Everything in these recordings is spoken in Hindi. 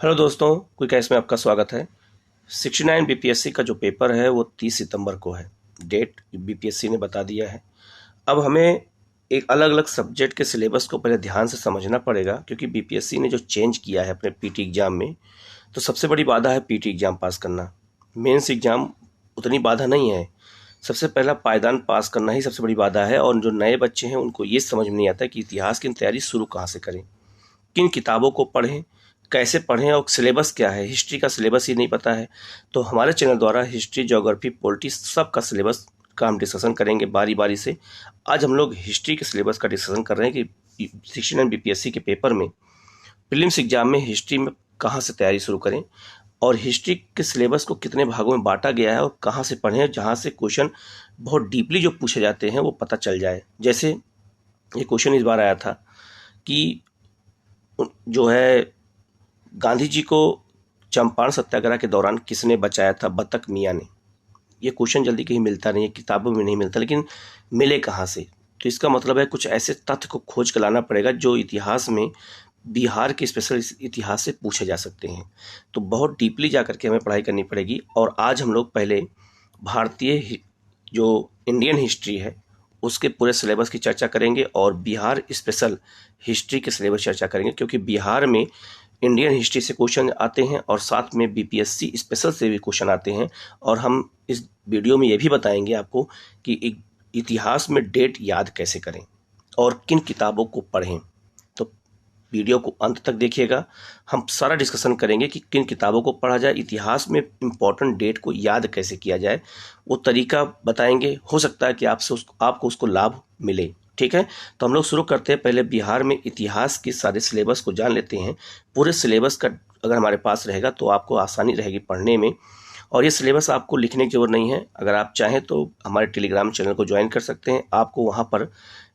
हेलो दोस्तों, क्विक एस में आपका स्वागत है। 69 बीपीएससी का जो पेपर है वो 30 सितंबर को है। डेट बीपीएससी ने बता दिया है। अब हमें एक अलग अलग सब्जेक्ट के सिलेबस को पहले ध्यान से समझना पड़ेगा, क्योंकि बीपीएससी ने जो चेंज किया है अपने पीटी एग्जाम में, तो सबसे बड़ी बाधा है पीटी एग्जाम पास करना। मेंस एग्जाम उतनी बाधा नहीं है। सबसे पहला पायदान पास करना ही सबसे बड़ी बाधा है। और जो नए बच्चे हैं उनको ये समझ में नहीं आता कि इतिहास की तैयारी शुरू कहाँ से करें, किन किताबों को पढ़ें, कैसे पढ़ें और सिलेबस क्या है। हिस्ट्री का सिलेबस ही नहीं पता है। तो हमारे चैनल द्वारा हिस्ट्री, ज्योग्राफी, पॉलिटी सब का सिलेबस का हम डिस्कशन करेंगे बारी बारी से। आज हम लोग हिस्ट्री के सिलेबस का डिस्कशन कर रहे हैं कि 69 बीपीएससी के पेपर में, प्रीलिम्स एग्जाम में हिस्ट्री में कहाँ से तैयारी शुरू करें और हिस्ट्री के सिलेबस को कितने भागों में बांटा गया है और कहाँ से पढ़ें, जहाँ से क्वेश्चन बहुत डीपली जो पूछे जाते हैं वो पता चल जाए। जैसे ये क्वेश्चन इस बार आया था कि जो है गांधी जी को चंपारण सत्याग्रह के दौरान किसने बचाया था, बतक मियाँ ने। ये क्वेश्चन जल्दी कहीं मिलता नहीं है, किताबों में नहीं मिलता, लेकिन मिले कहाँ से? तो इसका मतलब है कुछ ऐसे तथ्य को खोज कर लाना पड़ेगा जो इतिहास में बिहार के स्पेशल इतिहास से पूछे जा सकते हैं। तो बहुत डीपली जा करके हमें पढ़ाई करनी पड़ेगी। और आज हम लोग पहले भारतीय जो इंडियन हिस्ट्री है उसके पूरे सिलेबस की चर्चा करेंगे और बिहार स्पेशल हिस्ट्री के सिलेबस चर्चा करेंगे, क्योंकि बिहार में इंडियन हिस्ट्री से क्वेश्चन आते हैं और साथ में बीपीएससी स्पेशल से भी क्वेश्चन आते हैं। और हम इस वीडियो में ये भी बताएंगे आपको कि इतिहास में डेट याद कैसे करें और किन किताबों को पढ़ें। तो वीडियो को अंत तक देखिएगा। हम सारा डिस्कशन करेंगे कि किन किताबों को पढ़ा जाए, इतिहास में इम्पोर्टेंट डेट को याद कैसे किया जाए, वो तरीका बताएंगे। हो सकता है कि आपको उसको लाभ मिले। ठीक है, तो हम लोग शुरू करते हैं। पहले बिहार में इतिहास के सारे सिलेबस को जान लेते हैं। पूरे सिलेबस का अगर हमारे पास रहेगा तो आपको आसानी रहेगी पढ़ने में। और ये सिलेबस आपको लिखने की जरूरत नहीं है। अगर आप चाहें तो हमारे टेलीग्राम चैनल को ज्वाइन कर सकते हैं। आपको वहाँ पर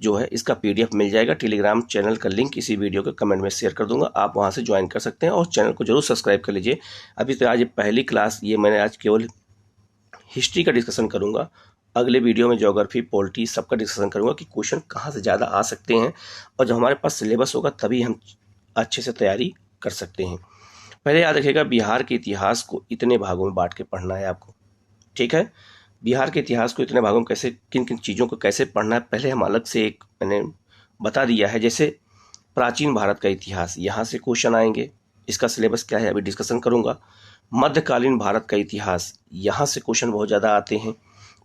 जो है इसका पीडीएफ मिल जाएगा। टेलीग्राम चैनल का लिंक इसी वीडियो के कमेंट में शेयर कर दूंगा, आप वहाँ से ज्वाइन कर सकते हैं और चैनल को जरूर सब्सक्राइब कर लीजिए। अभी तो आज ये पहली क्लास, ये मैंने आज केवल हिस्ट्री का डिस्कशन करूंगा। अगले वीडियो में ज्योग्राफी, पॉलिटी सबका डिस्कशन करूंगा कि क्वेश्चन कहाँ से ज़्यादा आ सकते हैं। और जब हमारे पास सिलेबस होगा तभी हम अच्छे से तैयारी कर सकते हैं। पहले याद रखिएगा, बिहार के इतिहास को इतने भागों में बांट के पढ़ना है आपको। ठीक है, बिहार के इतिहास को इतने भागों में कैसे, किन किन चीज़ों को कैसे पढ़ना है, पहले हम अलग से एक मैंने बता दिया है। जैसे प्राचीन भारत का इतिहास, यहाँ से क्वेश्चन आएंगे। इसका सिलेबस क्या है अभी डिस्कशन करूंगा। मध्यकालीन भारत का इतिहास, यहाँ से क्वेश्चन बहुत ज़्यादा आते हैं।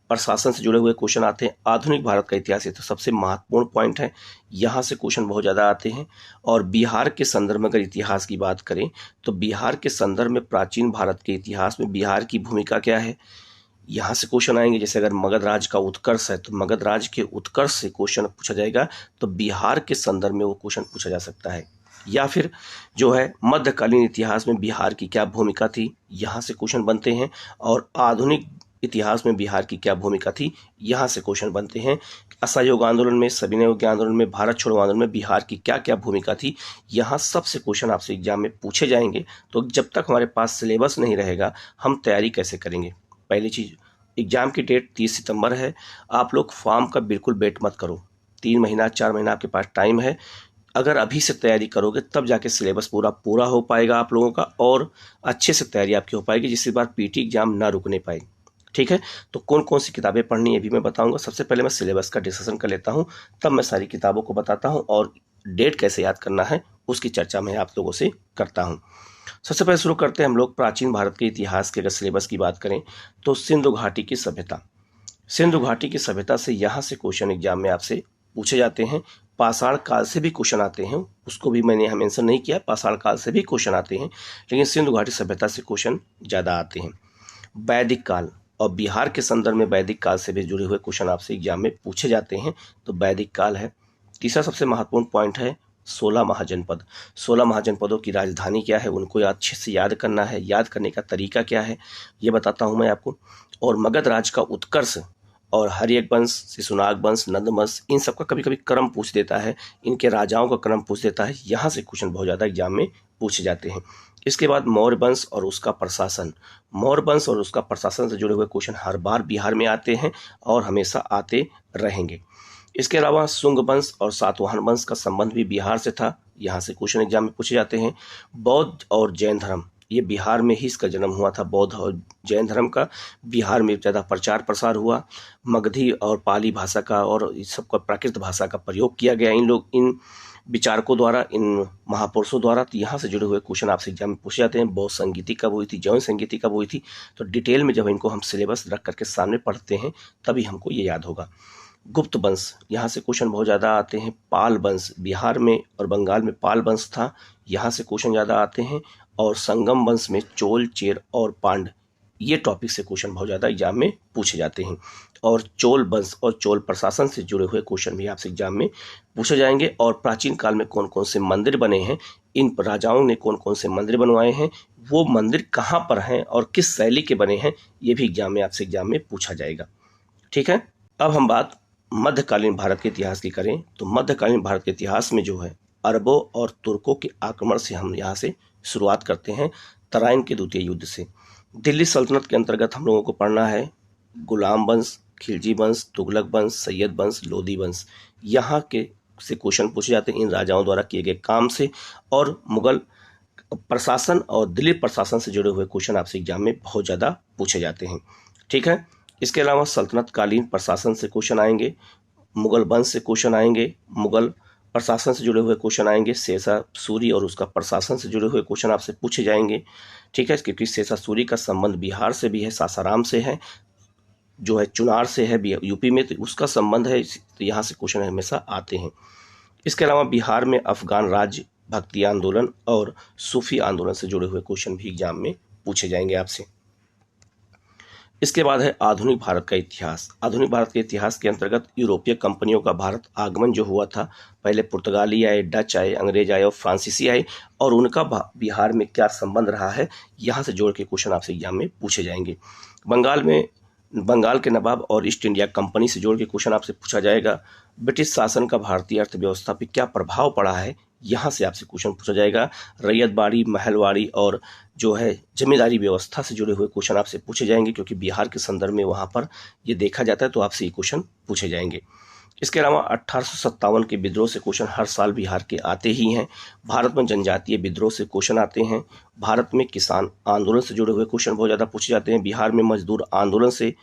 प्रशासन से जुड़े हुए क्वेश्चन आते हैं। आधुनिक भारत का इतिहास, ये तो सबसे महत्वपूर्ण पॉइंट है, यहाँ से क्वेश्चन बहुत ज़्यादा आते हैं। और बिहार के संदर्भ में अगर इतिहास की बात करें तो बिहार के संदर्भ में प्राचीन भारत के इतिहास में बिहार की भूमिका क्या है, यहाँ से क्वेश्चन आएंगे। जैसे अगर मगध राज का उत्कर्ष है तो मगध राज के उत्कर्ष से क्वेश्चन पूछा जाएगा, तो बिहार के संदर्भ में वो क्वेश्चन पूछा जा सकता है। या फिर जो है मध्यकालीन इतिहास में बिहार की क्या भूमिका थी, यहाँ से क्वेश्चन बनते हैं। और आधुनिक इतिहास में बिहार की क्या भूमिका थी, यहाँ से क्वेश्चन बनते हैं। असहयोग आंदोलन में, सविनय अवज्ञा आंदोलन में, भारत छोड़ो आंदोलन में बिहार की क्या क्या भूमिका थी, यहाँ सबसे क्वेश्चन आपसे एग्जाम में पूछे जाएंगे। तो जब तक हमारे पास सिलेबस नहीं रहेगा हम तैयारी कैसे करेंगे? पहली चीज़, एग्जाम की डेट 30 सितंबर है। आप लोग फॉर्म का बिल्कुल वेट मत करो। 3 महीना 4 महीना आपके पास टाइम है। अगर अभी से तैयारी करोगे तब जाके सिलेबस पूरा हो पाएगा आप लोगों का, और अच्छे से तैयारी आपकी हो पाएगी, जिससे बार पीटी एग्जाम ना रुकने पाए। ठीक है, तो कौन कौन सी किताबें पढ़नी है भी मैं बताऊंगा। सबसे पहले मैं सिलेबस का डिस्कशन कर लेता हूं, तब मैं सारी किताबों को बताता हूं और डेट कैसे याद करना है उसकी चर्चा मैं आप लोगों से करता हूं। सबसे पहले शुरू करते हैं हम लोग प्राचीन भारत के इतिहास के। अगर सिलेबस की बात करें तो सिंधु घाटी की सभ्यता, सिंधु घाटी की सभ्यता से यहाँ से क्वेश्चन एग्जाम में आपसे पूछे जाते हैं। पाषाण काल से भी क्वेश्चन आते हैं, उसको भी मैंने यहाँ मेंशन नहीं किया। पाषाण काल से भी क्वेश्चन आते हैं, लेकिन सिंधु घाटी सभ्यता से क्वेश्चन ज़्यादा आते हैं। वैदिक काल और बिहार के संदर्भ में वैदिक काल से भी जुड़े हुए क्वेश्चन आपसे एग्जाम में पूछे जाते हैं, तो वैदिक काल है। तीसरा सबसे महत्वपूर्ण पॉइंट है 16 महाजनपद। 16 महाजनपदों की राजधानी क्या है, उनको अच्छे से याद करना है। याद करने का तरीका क्या है ये बताता हूँ मैं आपको। और मगध राज का उत्कर्ष और हर्यक वंश, शिशुनाग वंश, नंद वंश, इन सब का कभी कभी क्रम पूछ देता है, इनके राजाओं का क्रम पूछ देता है। यहाँ से क्वेश्चन बहुत ज़्यादा एग्जाम में पूछे जाते हैं। इसके बाद मौर्य वंश और उसका प्रशासन। मौर्य वंश और उसका प्रशासन से जुड़े हुए क्वेश्चन हर बार बिहार में आते हैं और हमेशा आते रहेंगे। इसके अलावा शुंग वंश और सातवाहन वंश का संबंध भी बिहार से था, यहाँ से क्वेश्चन एग्जाम में पूछे जाते हैं। बौद्ध और जैन धर्म, ये बिहार में ही इसका जन्म हुआ था। बौद्ध और जैन धर्म का बिहार में ज़्यादा प्रचार प्रसार हुआ। मगधी और पाली भाषा का और इस सब का प्राकृत भाषा का प्रयोग किया गया इन विचारकों द्वारा, इन महापुरुषों द्वारा। तो यहाँ से जुड़े हुए क्वेश्चन आपसे एग्जाम में पूछे जाते हैं। बौद्ध संगीति कब हुई थी, जैन संगीति कब हुई थी, तो डिटेल में जब इनको हम सिलेबस रख करके सामने पढ़ते हैं तभी हमको ये याद होगा। गुप्त वंश, यहाँ से क्वेश्चन बहुत ज़्यादा आते हैं। पाल वंश, बिहार में और बंगाल में पाल वंश था, यहाँ से क्वेश्चन ज़्यादा आते हैं। और संगम वंश में चोल, चेर और पांड, ये टॉपिक से क्वेश्चन बहुत ज़्यादा एग्जाम में पूछे जाते हैं। और चोल वंश और चोल प्रशासन से जुड़े हुए क्वेश्चन भी आपसे एग्जाम में पूछे जाएंगे। और प्राचीन काल में कौन कौन से मंदिर बने हैं, इन राजाओं ने कौन कौन से मंदिर बनवाए हैं, वो मंदिर कहाँ पर हैं और किस शैली के बने हैं, ये भी आपसे एग्जाम में पूछा जाएगा। ठीक है, अब हम बात मध्यकालीन भारत के इतिहास की करें तो मध्यकालीन भारत के इतिहास में जो है अरबों और तुर्कों के आक्रमण से हम यहाँ से शुरुआत करते हैं। तराइन के द्वितीय युद्ध से। दिल्ली सल्तनत के अंतर्गत हम लोगों को पढ़ना है गुलाम वंश, खिलजी वंश, तुगलक वंश, सैयद वंश, लोदी वंश। यहाँ के से क्वेश्चन पूछे जाते हैं इन राजाओं द्वारा किए गए काम से। और मुगल प्रशासन और दिल्ली प्रशासन से जुड़े हुए क्वेश्चन आपसे एग्जाम में बहुत ज़्यादा पूछे जाते हैं। ठीक है, इसके अलावा सल्तनत कालीन प्रशासन से क्वेश्चन आएंगे, मुगल वंश से क्वेश्चन आएंगे, मुगल प्रशासन से जुड़े हुए क्वेश्चन आएंगे, शेषा सूरी और उसका प्रशासन से जुड़े हुए क्वेश्चन आपसे पूछे जाएंगे। ठीक है, क्योंकि शेषा सूरी का संबंध बिहार से भी है, सासाराम से है, जो है चुनार से है यूपी में, तो उसका संबंध है, तो यहाँ से क्वेश्चन हमेशा आते हैं। इसके अलावा बिहार में अफगान राज्य, भक्ति आंदोलन और सूफी आंदोलन से जुड़े हुए क्वेश्चन भी एग्जाम में पूछे जाएंगे आपसे। इसके बाद है आधुनिक भारत का इतिहास। आधुनिक भारत के इतिहास के अंतर्गत यूरोपीय कंपनियों का भारत आगमन जो हुआ था, पहले पुर्तगाली आए, डच आए, अंग्रेज आए और फ्रांसीसी आए, और उनका बिहार में क्या संबंध रहा है, यहाँ से जोड़ के क्वेश्चन आपसे एग्जाम में पूछे जाएंगे। बंगाल के नवाब और ईस्ट इंडिया कंपनी से जोड़ के क्वेश्चन आपसे पूछा जाएगा। ब्रिटिश शासन का भारतीय अर्थव्यवस्था पर क्या प्रभाव पड़ा है, यहाँ से आपसे क्वेश्चन पूछा जाएगा। रैयतबाड़ी, महलवाड़ी और जो है जमींदारी व्यवस्था से जुड़े हुए क्वेश्चन आपसे पूछे जाएंगे, क्योंकि बिहार के संदर्भ में वहाँ पर ये देखा जाता है, तो आपसे ये क्वेश्चन पूछे जाएंगे। इसके अलावा 1857 के विद्रोह से क्वेश्चन हर साल बिहार के आते ही हैं। भारत में जनजातीय विद्रोह से क्वेश्चन आते हैं। भारत में किसान आंदोलन से जुड़े हुए क्वेश्चन बहुत ज़्यादा पूछे जाते हैं। बिहार में मजदूर आंदोलन से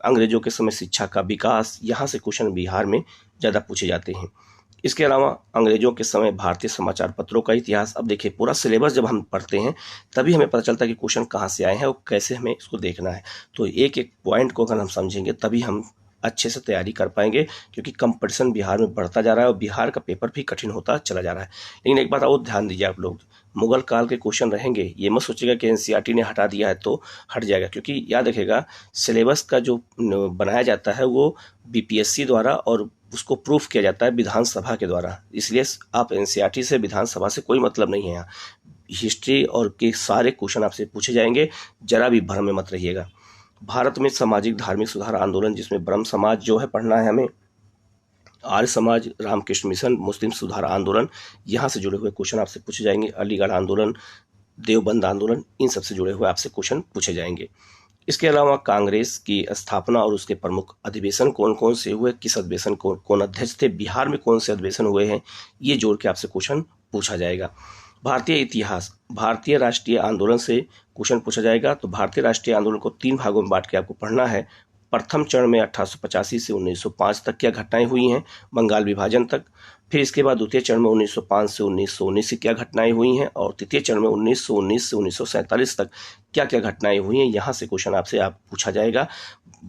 अंग्रेजों के समय शिक्षा का विकास, यहाँ से क्वेश्चन बिहार में ज़्यादा पूछे जाते हैं। इसके अलावा अंग्रेजों के समय भारतीय समाचार पत्रों का इतिहास। अब देखिए, पूरा सिलेबस जब हम पढ़ते हैं तभी हमें पता चलता है कि क्वेश्चन कहाँ से आए हैं और कैसे हमें इसको देखना है। तो एक एक पॉइंट को अगर हम समझेंगे तभी हम अच्छे से तैयारी कर पाएंगे, क्योंकि कंपटीशन बिहार में बढ़ता जा रहा है और बिहार का पेपर भी कठिन होता चला जा रहा है। लेकिन एक बात और ध्यान दीजिए आप लोग, मुगल काल के क्वेश्चन रहेंगे, ये मत सोचिएगा कि एनसीईआरटी ने हटा दिया है तो हट जाएगा, क्योंकि याद रखिएगा सिलेबस का जो बनाया जाता है वो बीपीएससी द्वारा और उसको प्रूफ किया जाता है विधानसभा के द्वारा। इसलिए आप एनसीईआरटी से, विधानसभा से कोई मतलब नहीं है। यहाँ हिस्ट्री और के सारे क्वेश्चन आपसे पूछे जाएंगे, जरा भी भ्रम में मत रहिएगा। भारत में सामाजिक धार्मिक सुधार आंदोलन, जिसमें ब्रह्म समाज जो है पढ़ना है हमें, आर्य समाज, रामकृष्ण मिशन, मुस्लिम सुधार आंदोलन, यहाँ से जुड़े हुए क्वेश्चन आपसे पूछे जाएंगे। अलीगढ़ आंदोलन, देवबंद आंदोलन, इन सब से जुड़े हुए आपसे क्वेश्चन पूछे जाएंगे। इसके अलावा कांग्रेस की स्थापना और उसके प्रमुख अधिवेशन कौन कौन से हुए, किस अधिवेशन को कौन अध्यक्ष थे, बिहार में कौन से अधिवेशन हुए हैं, ये जोड़ के आपसे क्वेश्चन पूछा जाएगा। भारतीय इतिहास, भारतीय राष्ट्रीय आंदोलन से क्वेश्चन पूछा जाएगा। तो भारतीय राष्ट्रीय आंदोलन को 3 भागों में बांट के आपको पढ़ना है। प्रथम चरण में 1885 से 1905 तक क्या घटनाएं हुई हैं, बंगाल विभाजन तक। फिर इसके बाद द्वितीय चरण में 1905 से 1919 की क्या घटनाएं हुई हैं, और तृतीय चरण में 1919 से 1947 तक क्या क्या घटनाएं हुई हैं। यहाँ से क्वेश्चन आपसे पूछा जाएगा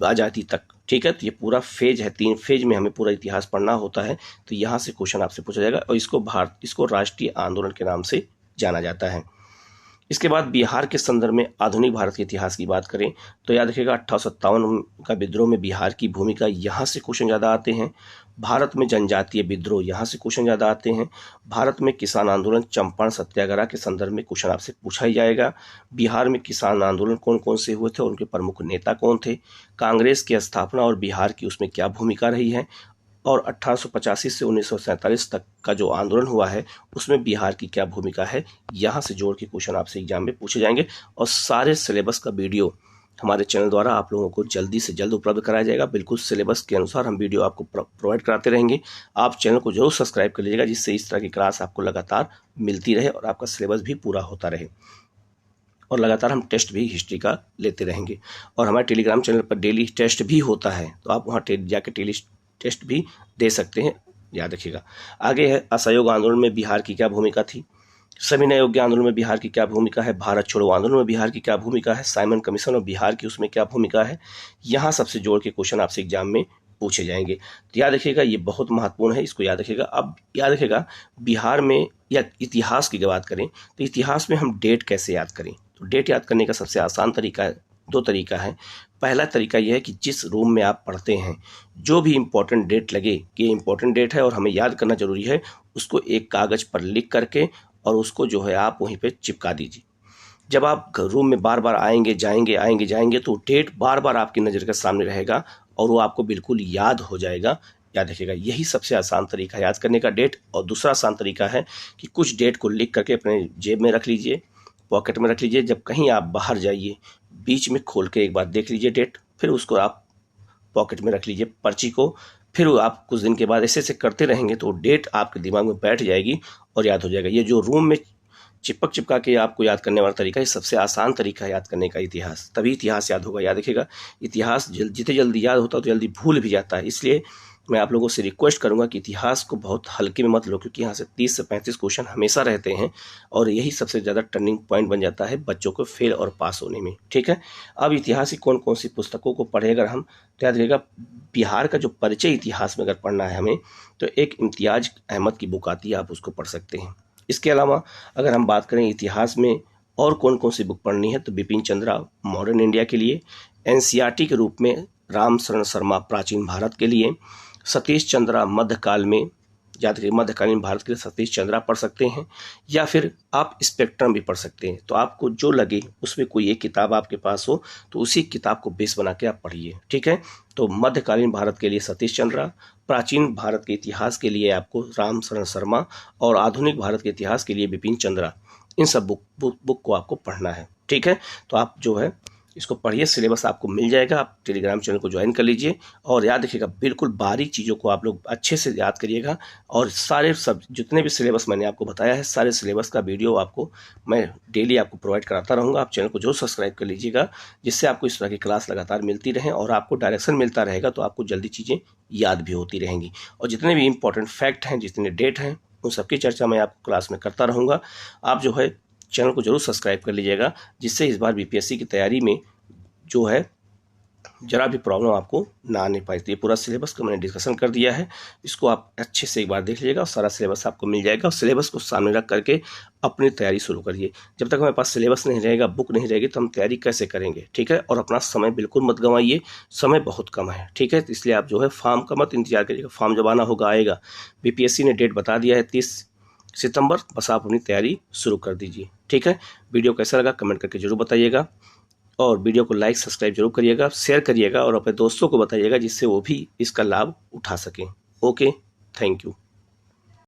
आज़ादी तक। ठीक है, तो ये पूरा फेज है, 3 फेज में हमें पूरा इतिहास पढ़ना होता है, तो यहाँ से क्वेश्चन आपसे पूछा जाएगा, और इसको राष्ट्रीय आंदोलन के नाम से जाना जाता है। इसके बाद बिहार के संदर्भ में आधुनिक भारत के इतिहास की बात करें तो याद रखिएगा 1857 का विद्रोह में बिहार की भूमिका, यहाँ से क्वेश्चन ज़्यादा आते हैं। भारत में जनजातीय विद्रोह, यहाँ से क्वेश्चन ज़्यादा आते हैं। भारत में किसान आंदोलन, चंपारण सत्याग्रह के संदर्भ में क्वेश्चन आपसे पूछा ही जाएगा। बिहार में किसान आंदोलन कौन कौन से हुए थे और उनके प्रमुख नेता कौन थे। कांग्रेस की स्थापना और बिहार की उसमें क्या भूमिका रही है, और 1885 से 1947 तक का जो आंदोलन हुआ है उसमें बिहार की क्या भूमिका है। यहाँ से जोड़ के क्वेश्चन आपसे एग्जाम में पूछे जाएंगे, और सारे सिलेबस का वीडियो हमारे चैनल द्वारा आप लोगों को जल्दी से जल्द उपलब्ध कराया जाएगा। बिल्कुल सिलेबस के अनुसार हम वीडियो आपको प्रोवाइड कराते रहेंगे। आप चैनल को जरूर सब्सक्राइब कर लीजिएगा, जिससे इस तरह की क्लास आपको लगातार मिलती रहे और आपका सिलेबस भी पूरा होता रहे। और लगातार हम टेस्ट भी हिस्ट्री का लेते रहेंगे। और हमारे टेलीग्राम चैनल पर डेली टेस्ट भी होता है, तो आप वहाँ जाके डेली टेस्ट भी दे सकते हैं, याद रखिएगा। आगे है असहयोग आंदोलन में बिहार की क्या भूमिका थी, सविनय अयोग्य आंदोलन में बिहार की क्या भूमिका है, भारत छोड़ो आंदोलन में बिहार की क्या भूमिका है, साइमन कमीशन और बिहार की उसमें क्या भूमिका है। यहाँ सबसे जोड़ के क्वेश्चन आपसे एग्जाम में पूछे जाएंगे, तो याद रखिएगा, ये बहुत महत्वपूर्ण है, इसको याद रखिएगा। अब याद रखिएगा, बिहार में या इतिहास की बात करें तो इतिहास में हम डेट कैसे याद करें। तो डेट याद करने का सबसे आसान तरीका है, दो तरीका है। पहला तरीका यह है कि जिस रूम में आप पढ़ते हैं, जो भी इम्पोर्टेंट डेट लगे कि ये इम्पोर्टेंट डेट है और हमें याद करना जरूरी है, उसको एक कागज़ पर लिख करके और उसको जो है आप वहीं पे चिपका दीजिए। जब आप रूम में बार बार आएंगे जाएंगे तो डेट बार बार आपकी नज़र के सामने रहेगा और वो आपको बिल्कुल याद हो जाएगा। याद रखिएगा, यही सबसे आसान तरीका है याद करने का, डेट। और दूसरा आसान तरीका है कि कुछ डेट को लिख करके अपने जेब में रख लीजिए, पॉकेट में रख लीजिए। जब कहीं आप बाहर जाइए, बीच में खोल के एक बार देख लीजिए डेट, फिर उसको आप पॉकेट में रख लीजिए पर्ची को। फिर आप कुछ दिन के बाद ऐसे ऐसे करते रहेंगे तो डेट आपके दिमाग में बैठ जाएगी और याद हो जाएगा। ये जो रूम में चिपका के आपको याद करने वाला तरीका, ये सबसे आसान तरीका है याद करने का इतिहास, तभी इतिहास याद होगा। याद रखिएगा, इतिहास जितने जल्दी याद होता है तो जल्दी भूल भी जाता है। इसलिए मैं आप लोगों से रिक्वेस्ट करूंगा कि इतिहास को बहुत हल्के में मत लो, क्योंकि यहाँ से 30 से 35 क्वेश्चन हमेशा रहते हैं और यही सबसे ज़्यादा टर्निंग पॉइंट बन जाता है बच्चों को फेल और पास होने में। ठीक है, अब इतिहास की कौन कौन सी पुस्तकों को पढ़े अगर हम, तो याद रखिएगा, बिहार का जो परिचय इतिहास में अगर पढ़ना है हमें, तो एक इम्तियाज अहमद की बुक आती है, आप उसको पढ़ सकते हैं। इसके अलावा अगर हम बात करें इतिहास में और कौन कौन सी बुक पढ़नी है, तो बिपिन चंद्रा मॉडर्न इंडिया के लिए, एनसीईआरटी के रूप में राम शरण शर्मा प्राचीन भारत के लिए, सतीश चंद्रा मध्यकाल में, याद रखिए मध्यकालीन भारत के लिए सतीश चंद्रा पढ़ सकते हैं, या फिर आप स्पेक्ट्रम भी पढ़ सकते हैं। तो आपको जो लगे, उसमें कोई एक किताब आपके पास हो तो उसी किताब को बेस बना के आप पढ़िए। ठीक है, तो मध्यकालीन भारत के लिए सतीश चंद्रा, प्राचीन भारत के इतिहास के लिए आपको राम शरण शर्मा, और आधुनिक भारत के इतिहास के लिए बिपिन चंद्रा, इन सब बुक को आपको पढ़ना है। ठीक है, तो आप जो है इसको पढ़िए, सिलेबस आपको मिल जाएगा। आप टेलीग्राम चैनल को ज्वाइन कर लीजिए और याद रखिएगा, बिल्कुल बारीक चीज़ों को आप लोग अच्छे से याद करिएगा। और सारे सब जितने भी सिलेबस मैंने आपको बताया है, सारे सिलेबस का वीडियो आपको मैं डेली आपको प्रोवाइड कराता रहूँगा। आप चैनल को जरूर सब्सक्राइब कर लीजिएगा, जिससे आपको इस तरह की क्लास लगातार मिलती रहे और आपको डायरेक्शन मिलता रहेगा, तो आपको जल्दी चीज़ें याद भी होती रहेंगी। और जितने भी इंपॉर्टेंट फैक्ट हैं, जितने डेट हैं, उन सबकी चर्चा मैं आपको क्लास में करता रहूँगा। आप जो है चैनल को जरूर सब्सक्राइब कर लीजिएगा, जिससे इस बार बीपीएससी की तैयारी में जो है जरा भी प्रॉब्लम आपको ना आने पाए। तो ये पूरा सिलेबस का मैंने डिस्कशन कर दिया है, इसको आप अच्छे से एक बार देख लीजिएगा और सारा सिलेबस आपको मिल जाएगा। और सिलेबस को सामने रख करके अपनी तैयारी शुरू करिए। जब तक हमारे पास सिलेबस नहीं रहेगा, बुक नहीं रहेगी, तो हम तैयारी कैसे करेंगे। ठीक है, और अपना समय बिल्कुल मत गंवाइए, समय बहुत कम है। ठीक है, तो इसलिए आप जो है फॉर्म का मत इंतजार करिएगा, फॉर्म जब आना होगा आएगा। बीपीएससी ने डेट बता दिया है 30 सितंबर, बस आप अपनी तैयारी शुरू कर दीजिए। ठीक है, वीडियो कैसा लगा कमेंट करके जरूर बताइएगा, और वीडियो को लाइक सब्सक्राइब जरूर करिएगा, शेयर करिएगा और अपने दोस्तों को बताइएगा, जिससे वो भी इसका लाभ उठा सकें। Okay, thank you.